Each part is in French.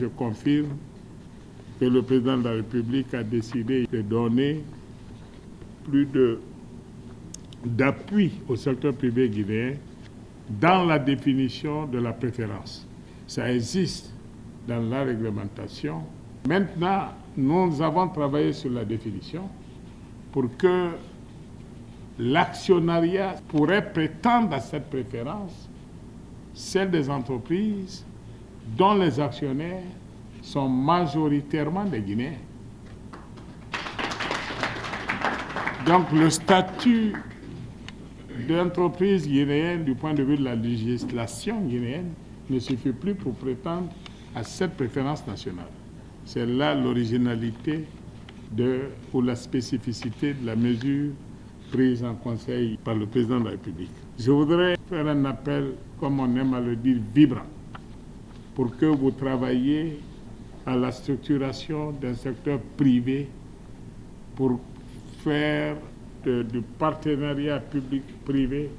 Je confirme que le président de la République a décidé de donner plus d'appui au secteur privé guinéen dans la définition de la préférence. Ça existe dans la réglementation. Maintenant, nous avons travaillé sur la définition pour que l'actionnariat pourrait prétendre à cette préférence, celle des entreprises dont les actionnaires sont majoritairement des Guinéens. Donc le statut d'entreprise guinéenne du point de vue de la législation guinéenne ne suffit plus pour prétendre à cette préférence nationale. C'est là l'originalité ou la spécificité de la mesure prise en conseil par le président de la République. Je voudrais faire un appel, comme on aime à le dire, vibrant, pour que vous travailliez à la structuration d'un secteur privé pour faire du partenariat public-privé,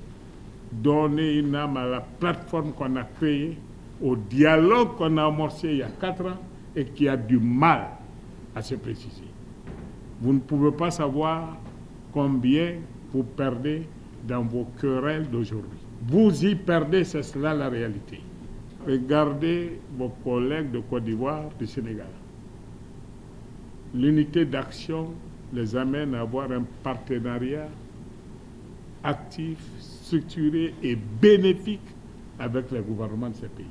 donner une âme à la plateforme qu'on a créée, au dialogue qu'on a amorcé il y a 4 ans et qui a du mal à se préciser. Vous ne pouvez pas savoir combien vous perdez dans vos querelles d'aujourd'hui. Vous y perdez, c'est cela la réalité. Regardez vos collègues de Côte d'Ivoire, du Sénégal. L'unité d'action les amène à avoir un partenariat actif, structuré et bénéfique avec les gouvernements de ces pays.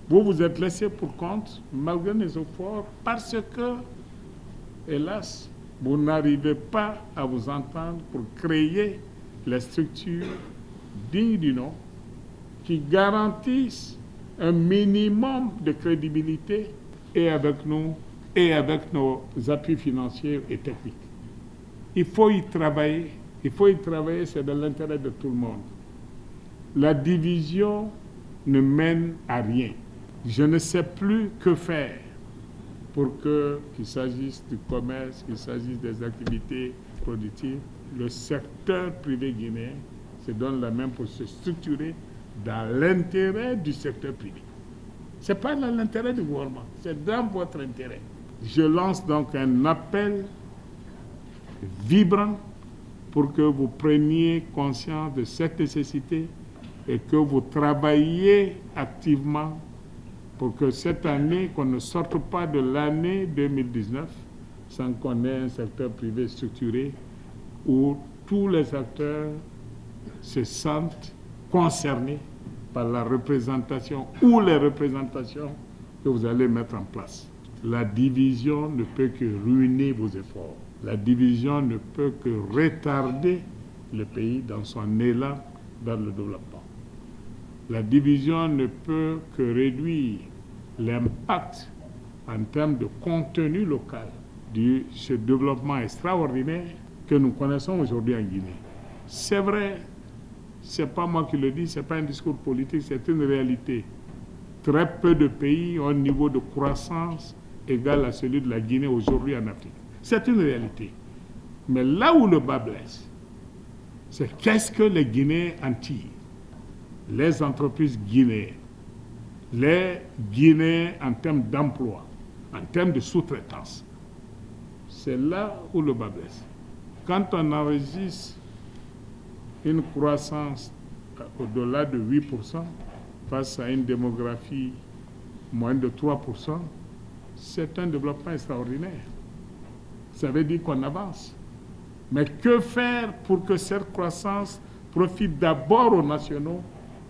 Vous vous êtes laissé pour compte malgré les efforts parce que, hélas, vous n'arrivez pas à vous entendre pour créer les structures dignes du nom qui garantissent un minimum de crédibilité et avec nous et avec nos appuis financiers et techniques. Il faut y travailler. Il faut y travailler, c'est dans l'intérêt de tout le monde. La division ne mène à rien. Je ne sais plus que faire pour qu'il s'agisse du commerce, qu'il s'agisse des activités productives. Le secteur privé guinéen se donne la main pour se structurer dans l'intérêt du secteur privé. Ce n'est pas dans l'intérêt du gouvernement, c'est dans votre intérêt. Je lance donc un appel vibrant pour que vous preniez conscience de cette nécessité et que vous travailliez activement pour que cette année, qu'on ne sorte pas de l'année 2019 sans qu'on ait un secteur privé structuré où tous les acteurs se sentent concernés par la représentation ou les représentations que vous allez mettre en place. La division ne peut que ruiner vos efforts. La division ne peut que retarder le pays dans son élan vers le développement. La division ne peut que réduire l'impact en termes de contenu local de ce développement extraordinaire que nous connaissons aujourd'hui en Guinée. C'est vrai, ce n'est pas moi qui le dis, ce n'est pas un discours politique, c'est une réalité. Très peu de pays ont un niveau de croissance égal à celui de la Guinée aujourd'hui en Afrique. C'est une réalité. Mais là où le bas blesse, c'est qu'est-ce que les Guinéens en tirent? Les entreprises guinéennes, les Guinéens en termes d'emploi, en termes de sous-traitance. C'est là où le bas blesse. Quand on enregistre une croissance au-delà de 8% face à une démographie moyenne de 3%, c'est un développement extraordinaire. Ça veut dire qu'on avance. Mais que faire pour que cette croissance profite d'abord aux nationaux?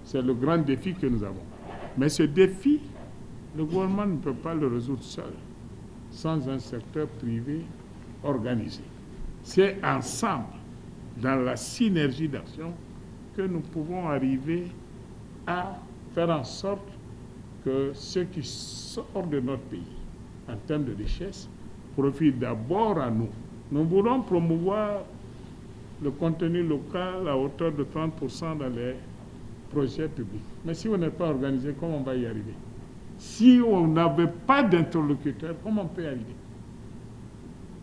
C'est le grand défi que nous avons. Mais ce défi, le gouvernement ne peut pas le résoudre seul, sans un secteur privé organisé. C'est ensemble, dans la synergie d'action, que nous pouvons arriver à faire en sorte que ce qui sort de notre pays, en termes de richesse, profite d'abord à nous. Nous voulons promouvoir le contenu local à hauteur de 30% dans les projets publics. Mais si on n'est pas organisé, comment on va y arriver? Si on n'avait pas d'interlocuteur, comment on peut y arriver?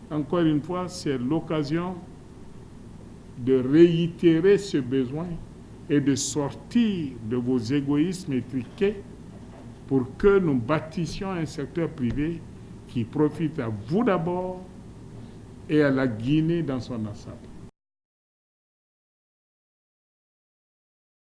Encore une fois, c'est l'occasion de réitérer ce besoin et de sortir de vos égoïsmes étriqués pour que nous bâtissions un secteur privé qui profite à vous d'abord et à la Guinée dans son ensemble.